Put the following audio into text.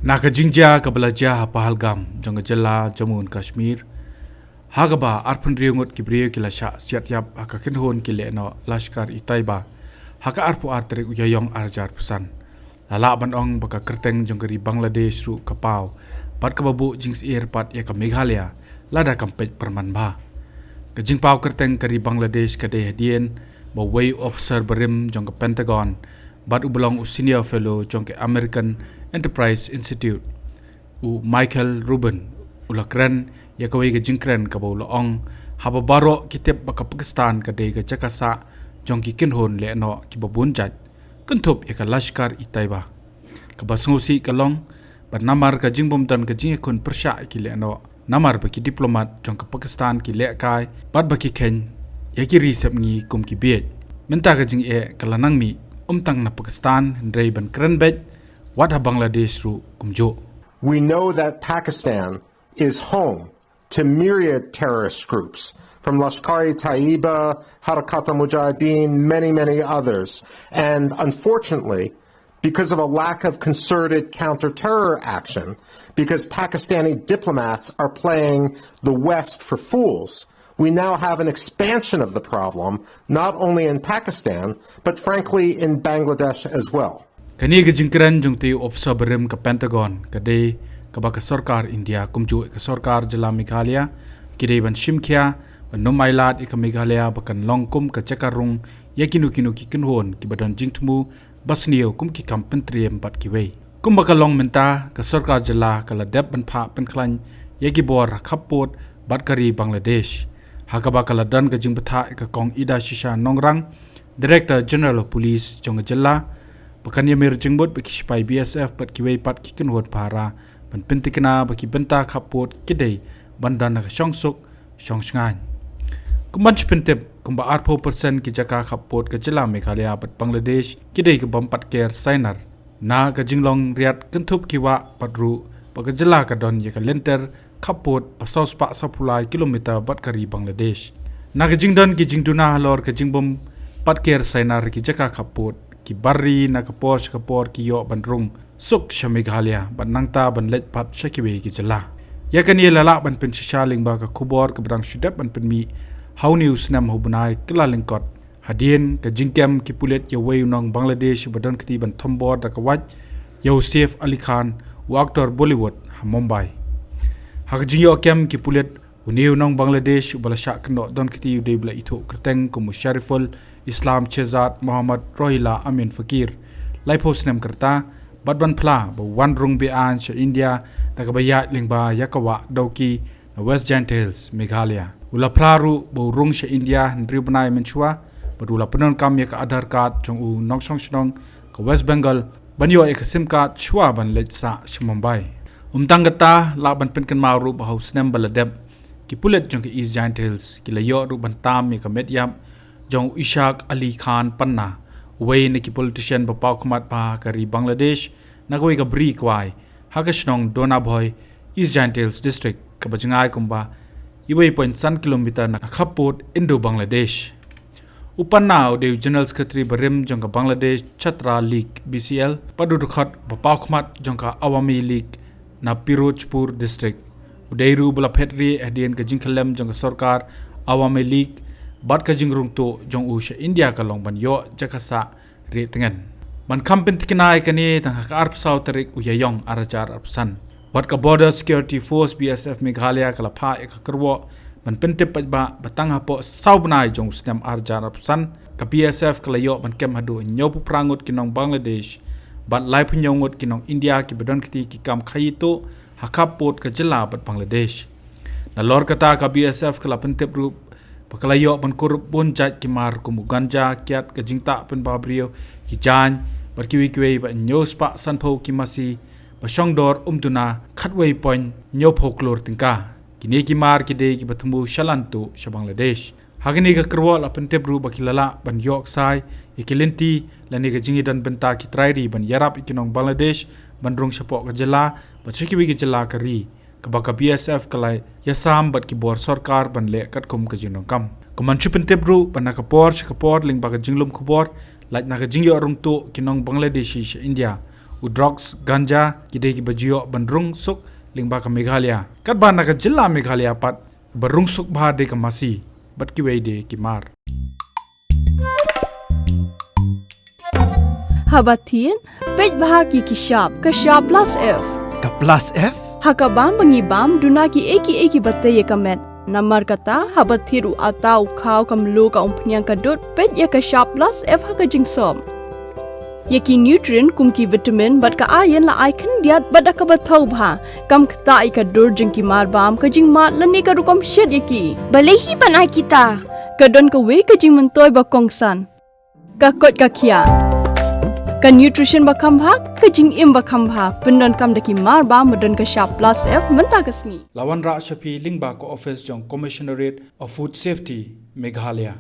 Naka jingja ka belajar Pahalgam jong jela Jammu and Kashmir. Hagaba arpun riungut ki brio ki lasha siat yap haka kinhon ki leno Lashkar i Taiba. Haka arpu arteri uyayong arjar pesan. Lala bandong baka kerteng jong keri Bangladesh ru kapau. Pat kababu jings ir pat ya ka Meghalaya lada kampet perman ba. Ka jingpau kerteng keri Bangladesh ka de hadien ba way officer berim jong ka Pentagon. Bat ubelong senior fellow jong ke American Enterprise Institute u Michael Rubin ulakran ya kawai ke jingkren ka bau loong haba baro kitep baka Pakistan ka de ka jakasa jong ki kinhon le no ki babun jat kuntup ya ka Lashkar i Taiba ka basngosi ka long ba namar ka jingbom dan ka jingkon persha ki le no namar ba ki diplomat jong ka Pakistan ki le kai bat ba ki ken ya ki risep ngi kum ki biet menta ka jing e ka lanang mi tang na Pakistan ndrei ban krenbet what ha Bangladesh ru kumjo. We know that Pakistan is home to myriad terrorist groups, from Lashkar-e-Taiba, Harakat al-Mujahideen, many others. And unfortunately, because of a lack of concerted counter-terror action, because Pakistani diplomats are playing the West for fools, we now have an expansion of the problem, not only in Pakistan, but frankly in Bangladesh as well. Kani ka jingkran jong ti officer berim ka Pentagon ka de ka ba ka sarkar India kumju ka sarkar jila Meghalaya ki de ban shimkhya ban nomailat ka Meghalaya bakan longkum ka Rung yakinu ki kinhon ki badan Thmu basnio kum ki kampentriem pat ki wei kum ba ka long menta ka sarkar jila ka la deb ban pha pen khlan yaki bor khapot bat kari Bangladesh hakaba ka la dan ka jingbatha ka kong ida shisha nongrang Director General of Police jong jila Bukan ya merjengbot bagi sipai BSF bat kiwei pat kiken hot para ban pentikna bagi benta kapot kidai bandan na syongsuk syongsngan kumban chpentep kumba 4% ki jaka kapot ke jela Meghalaya bat Bangladesh kidai ke bampat ker sainar na ka jinglong riat kentup kiwa patru bagi jela ka don ya ka lenter kapot pasaus pa sapulai kilometer bat kari Bangladesh na ka jingdon ki jingduna halor ka jingbom pat ker sainar ki jaka kapot ki barri na kapos kapor ki yo ban Rung suk sha Meghalaya ban nangta ban let pat shakiwe ki jala ya kan ye lala ban pen sha Lyngba ka khubor ka brang shudap ban pen mi how news nam hobunai kla lingkot hadien ka jingkem ki pulet ye way nong Bangladesh badan kti ban thombor da ka waj Yosef Ali Khan wa actor Bollywood ha Mumbai ha jingyo kem ki pulet uniu nong Bangladesh bala sha kno don kti de bla itho krteng ko mushariful Islam Chezat Muhammad Rohila Amin Fakir Laipos nem kerta badban pla ba wan Rung be an sha India daga baya Lyngba yakawa doki na West Gentiles Meghalaya ula plaru bo Rung sha India ndribnai menchua badula penon kam yak Aadhaar card jong u nok song shnong ka West Bengal banyo ek sim card chwa ban letsa Mumbai tangata la ban penkan maru ba haus nem baladeb ki pulet jong ki East Gentiles ki layo ru ban tam mi ka medyam jong Ishaq Ali Khan panna way ne ki politician ba pau khamat pa kari Bangladesh na koi ka bri kwai hakashnong dona boy East Gentiles district ka bajngai kumba iway point san kilometer na khapot Indo Bangladesh upanna de general secretary barim jong ka Bangladesh Chatra League BCL padudukhat ba pau khamat jong ka Awami League na Pirojpur district udairu bula phetri adien ka jingkhalem jong ka sarkar Awami League bat ka jingrung to jong usha India ka long ban yo jakasa re tengen ban kampen tikinai kani tang ka arp sauterik uyayong arajar arpsan bat ka border security force BSF Meghalaya ka lapha ek Kyrwoh ban pentep ba batang hapo saubnai jong snam arjar arpsan ka BSF ka layo ban kem hadu nyopu prangut kinong Bangladesh bat lai punyongut kinong India ki badan kiti ki kam khayito hakapot ka jela bat Bangladesh na lor kata ka BSF ka lapentep ru pakalayo ban korup bon jat kimar kumu ganja kiat ka jingta pen babrio ki jan barkiwi ba nyos pa sanpho ki Masi ba shongdor umtuna khatwei point nyo phoklor tingka kini kimar ki de ki Thmu shalantu sha Bangladesh hagini ka Kyrwoh la pentep ru bakilala ban yok sai ikilenti lani ka jingi dan benta ki trairi ban yarap ikinong Bangladesh ban Rung shapo ka jela ba chikiwi ki jela kari kabaka BSF kalai yasam bat ki bor sarkar ban le kat kum ka jinong kam kaman chupen tebru ban ka por Lyngba ka jinglum khubor laj na ka jingyo rung to kinong Bangladeshi sha India drugs ganja kidai ki bajio ban Rung suk Lyngba ka Meghalaya kat ban ka jilla Meghalaya pat ban Rung suk bha de ka Masi bat ki wei de ki mar Habatin pej bahagi ki sharp ka sharp plus F Ka plus F? hakabam bangibam duna ki eki batte ye kamet namar kata habathiru atau khau kamlu ka umpnyang kadut pej ya ka sharp plus F haka jingsom yaki nutrient kum ki vitamin bat ka iron la ai khan diat bat ka bathau bha kam khta ai ka dur jing ki mar bam ka jing ma lani ka rukom shet yaki Balehi banai kita. ka don ka we ka jing mantoy ba kongsan ka kot ka khia ka nutrition ba kham bha ka jing im ba kham bha pendon kam daki mar ba modon ka sharp plus F menta ka sngi lawan ra shapi Lyngba ko office jong commissionerate of food safety Meghalaya